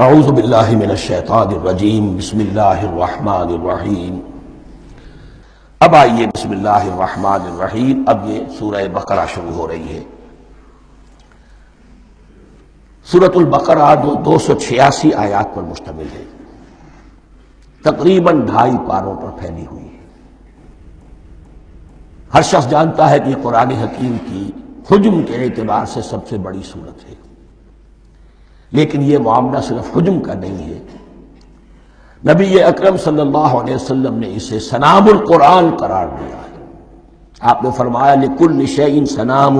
اعوذ باللہ من الشیطان الرجیم بسم اللہ الرحمن الرحیم۔ اب آئیے بسم اللہ الرحمن الرحیم، اب یہ سورہ بقرہ شروع ہو رہی ہے۔ سورۃ البقرہ 286 آیات پر مشتمل ہے، تقریباً 2.5 پاروں پر پھیلی ہوئی ہے۔ ہر شخص جانتا ہے کہ یہ قرآن حکیم کی حجم کے اعتبار سے سب سے بڑی سورت ہے، لیکن یہ معاملہ صرف حجم کا نہیں ہے۔ نبی اکرم صلی اللہ علیہ وسلم نے اسے سنام القرآن قرار دیا ہے۔ آپ نے فرمایا لکل شیء سنام،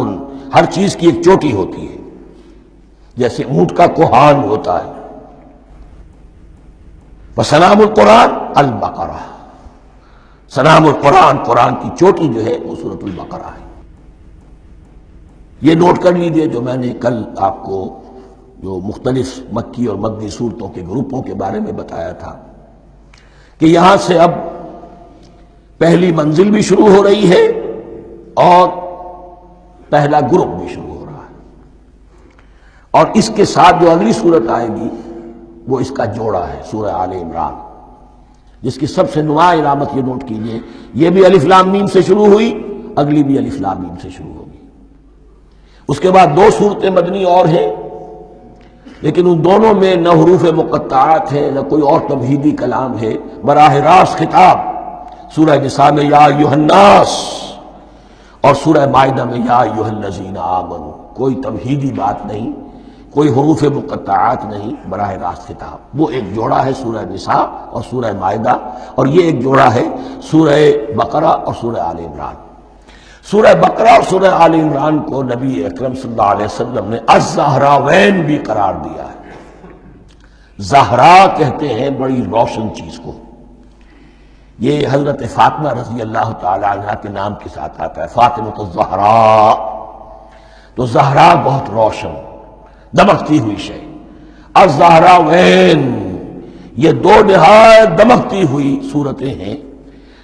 ہر چیز کی ایک چوٹی ہوتی ہے، جیسے اونٹ کا کوہان ہوتا ہے۔ وسنام القرآن البقرہ، سنام القرآن، قرآن کی چوٹی جو ہے وہ سورۃ البقرہ ہے۔ یہ نوٹ کر لیجئے جو میں نے کل آپ کو جو مختلف مکی اور مدنی صورتوں کے گروپوں کے بارے میں بتایا تھا کہ یہاں سے اب پہلی منزل بھی شروع ہو رہی ہے اور پہلا گروپ بھی شروع ہو رہا ہے، اور اس کے ساتھ جو اگلی صورت آئے گی وہ اس کا جوڑا ہے، سورہ آل عمران، جس کی سب سے نمایاں علامت یہ نوٹ کیجئے، یہ بھی الف لام میم سے شروع ہوئی، اگلی بھی الف لام میم سے شروع ہوگی۔ اس کے بعد 2 صورتیں مدنی اور ہیں، لیکن ان دونوں میں نہ حروف مقطعات ہیں نہ کوئی اور تمہیدی کلام ہے، براہ راست خطاب سورہ نساء میں یا ایھا الناس اور سورہ مائدہ میں یا ایھا الذین آمنوا، کوئی تمہیدی بات نہیں، کوئی حروف مقطعات نہیں، براہ راست خطاب۔ وہ ایک جوڑا ہے سورہ نساء اور سورہ مائدہ، اور یہ ایک جوڑا ہے سورہ بقرہ اور سورہ آل عمران۔ سورہ بقرہ اور سورہ آل عمران کو نبی اکرم صلی اللہ علیہ وسلم نے الزہراوین بھی قرار دیا ہے۔ زہرا کہتے ہیں بڑی روشن چیز کو، یہ حضرت فاطمہ رضی اللہ تعالی عنہا کے نام کے ساتھ آتا ہے، فاطمۃ الزہراء، تو زہرا بہت روشن دمکتی ہوئی شے۔ الزہراوین، یہ 2 نہایت دمکتی ہوئی صورتیں ہیں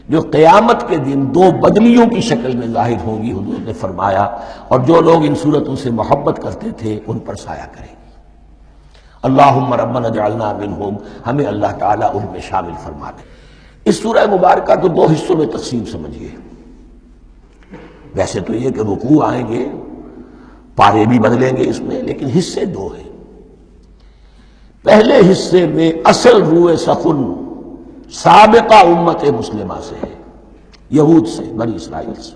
جو قیامت کے دن 2 بدلیوں کی شکل میں ظاہر ہوں گی، حضور نے فرمایا، اور جو لوگ ان صورتوں سے محبت کرتے تھے ان پر سایہ کریں گی۔ اللہم ربنا اجعلنا منہم، ہمیں اللہ تعالیٰ ان میں شامل فرما دے۔ اس سورہ مبارکہ کو 2 حصوں میں تقسیم سمجھیے۔ ویسے تو یہ کہ رکوع آئیں گے، پارے بھی بدلیں گے اس میں، لیکن حصے 2 ہیں۔ پہلے حصے میں اصل روح سخن سابقہ امت مسلمہ سے ہے، یہود سے، بنی اسرائیل سے۔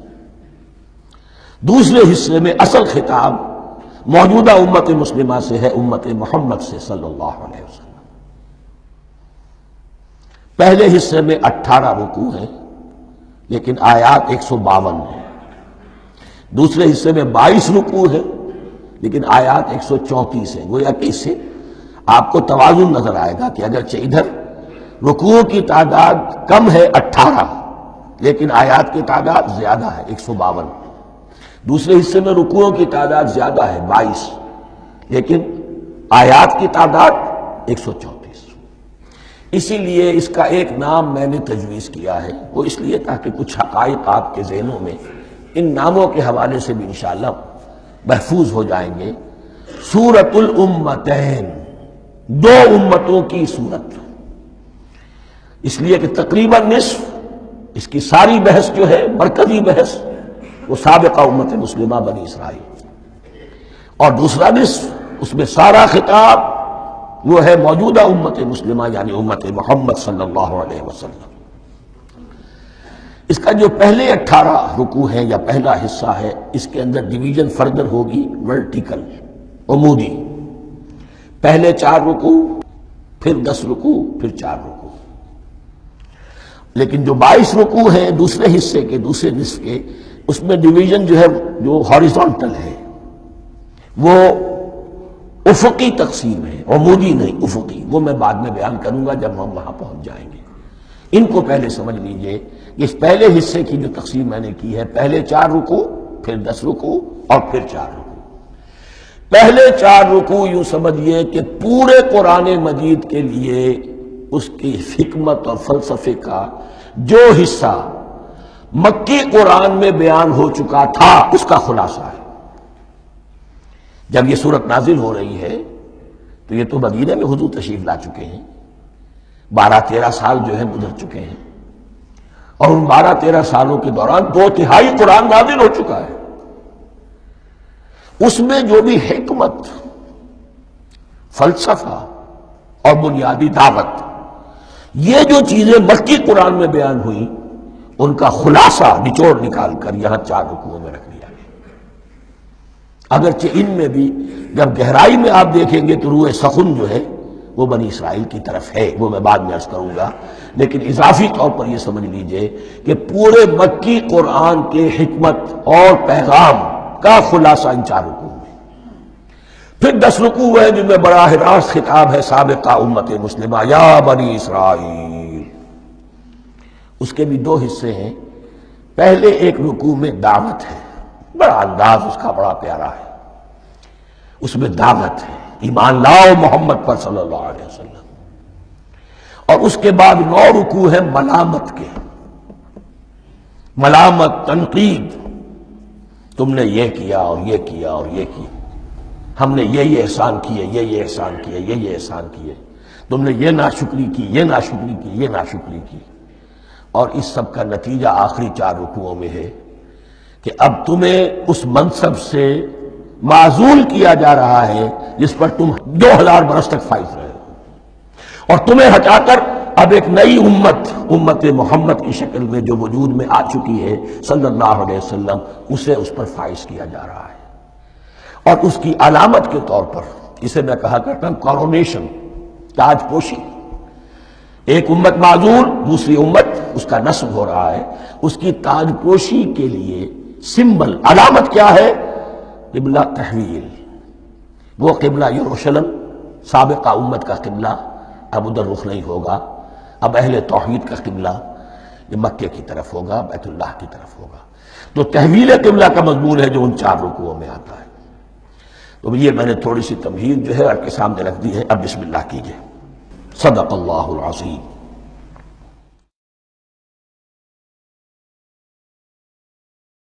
دوسرے حصے میں اصل خطاب موجودہ امت مسلمہ سے ہے، امت محمد سے صلی اللہ علیہ وسلم۔ پہلے حصے میں 18 رکوع ہیں لیکن آیات 152 ہیں، دوسرے حصے میں 22 رکوع ہیں لیکن آیات 134 ہیں۔ گویا کہ اس سے آپ کو توازن نظر آئے گا کہ اگرچہ ادھر رکوع کی تعداد کم ہے 18، لیکن آیات کی تعداد زیادہ ہے 152۔ دوسرے حصے میں رکوعوں کی تعداد زیادہ ہے 22، لیکن آیات کی تعداد 134۔ اسی لیے اس کا ایک نام میں نے تجویز کیا ہے، وہ اس لیے تاکہ کچھ حقائق آپ کے ذہنوں میں ان ناموں کے حوالے سے بھی انشاءاللہ محفوظ ہو جائیں گے۔ سورۃ الامتین، 2 امتوں کی سورت، اس لیے کہ تقریباً نصف اس کی ساری بحث جو ہے، مرکزی بحث، وہ سابقہ امت مسلمہ بنی اسرائیل، اور دوسرا نصف اس میں سارا خطاب وہ ہے موجودہ امت مسلمہ یعنی امت محمد صلی اللہ علیہ وسلم۔ اس کا جو پہلے 18 رکوع ہیں یا پہلا حصہ ہے، اس کے اندر ڈویژن فردر ہوگی ورٹیکل، عمودی، پہلے 4 رکوع، پھر 10 رکوع، پھر 4 رکوع۔ لیکن جو 22 رکوع ہیں دوسرے حصے کے، دوسرے نصف کے، اس میں ڈویژن جو ہے جو ہاریزونٹل ہے، وہ افقی تقسیم ہے، عمودی نہیں، افقی۔ وہ میں بعد میں بیان کروں گا جب ہم وہاں پہنچ جائیں گے۔ ان کو پہلے سمجھ لیجئے، اس پہلے حصے کی جو تقسیم میں نے کی ہے، پہلے 4 رکوع، پھر 10 رکوع اور پھر 4 رکوع۔ پہلے 4 رکوع یوں سمجھیے کہ پورے قرآن مجید کے لیے اس کی حکمت اور فلسفے کا جو حصہ مکی قرآن میں بیان ہو چکا تھا اس کا خلاصہ ہے۔ جب یہ صورت نازل ہو رہی ہے تو یہ تو مدینے میں حضور تشریف لا چکے ہیں، 12-13 سال جو ہے گزر چکے ہیں، اور ان 12-13 سالوں کے دوران 2/3 قرآن نازل ہو چکا ہے۔ اس میں جو بھی حکمت، فلسفہ اور بنیادی دعوت، یہ جو چیزیں مکی قرآن میں بیان ہوئی، ان کا خلاصہ نچوڑ نکال کر یہاں 4 رکوعوں میں رکھ دیا گیا۔ اگرچہ ان میں بھی جب گہرائی میں آپ دیکھیں گے تو روح سخن جو ہے وہ بنی اسرائیل کی طرف ہے، وہ میں بعد میں عرض کروں گا، لیکن اضافی طور پر یہ سمجھ لیجئے کہ پورے مکی قرآن کے حکمت اور پیغام کا خلاصہ ان 4 رکوعوں میں۔ پھر 10 رکوع ہیں جن میں براہ راست خطاب ہے سابقہ امت مسلمہ، یا بنی اسرائیل۔ اس کے بھی 2 حصے ہیں۔ پہلے ایک رکوع میں دعوت ہے، بڑا انداز اس کا بڑا پیارا ہے، اس میں دعوت ہے، ایمان لاؤ محمد پر صلی اللہ علیہ وسلم۔ اور اس کے بعد 9 رکوع ہیں ملامت کے، ملامت، تنقید، تم نے یہ کیا اور یہ کیا اور یہ کیا، ہم نے یہ احسان کیے، یہ احسان کیے، یہ احسان کیے، تم نے یہ ناشکری کی، یہ ناشکری کی، یہ ناشکری کی۔ اور اس سب کا نتیجہ آخری 4 رکوعوں میں ہے کہ اب تمہیں اس منصب سے معزول کیا جا رہا ہے جس پر تم 2000 برس تک فائز رہے ہو، اور تمہیں ہٹا کر اب ایک نئی امت محمد کی شکل میں جو وجود میں آ چکی ہے صلی اللہ علیہ وسلم، اسے اس پر فائز کیا جا رہا ہے۔ اور اس کی علامت کے طور پر اسے میں کہا کرتا ہوں کورونیشن، تاج پوشی۔ ایک امت معزول، دوسری امت اس کا نصب ہو رہا ہے، اس کی تاج پوشی کے لیے سمبل، علامت کیا ہے؟ قبلہ تحویل۔ وہ قبلہ یروشلم، سابقہ امت کا قبلہ اب ادھر رخ نہیں ہوگا، اب اہل توحید کا قبلہ یہ مکے کی طرف ہوگا، بیت اللہ کی طرف ہوگا۔ تو تحویل قبلہ کا مضمون ہے جو ان 4 رکوعوں میں آتا ہے۔ تو یہ میں نے تھوڑی سی تمہید جو ہے آپ کے سامنے رکھ دی ہے۔ اب بسم اللہ کیجئے۔ صدق اللہ العظیم۔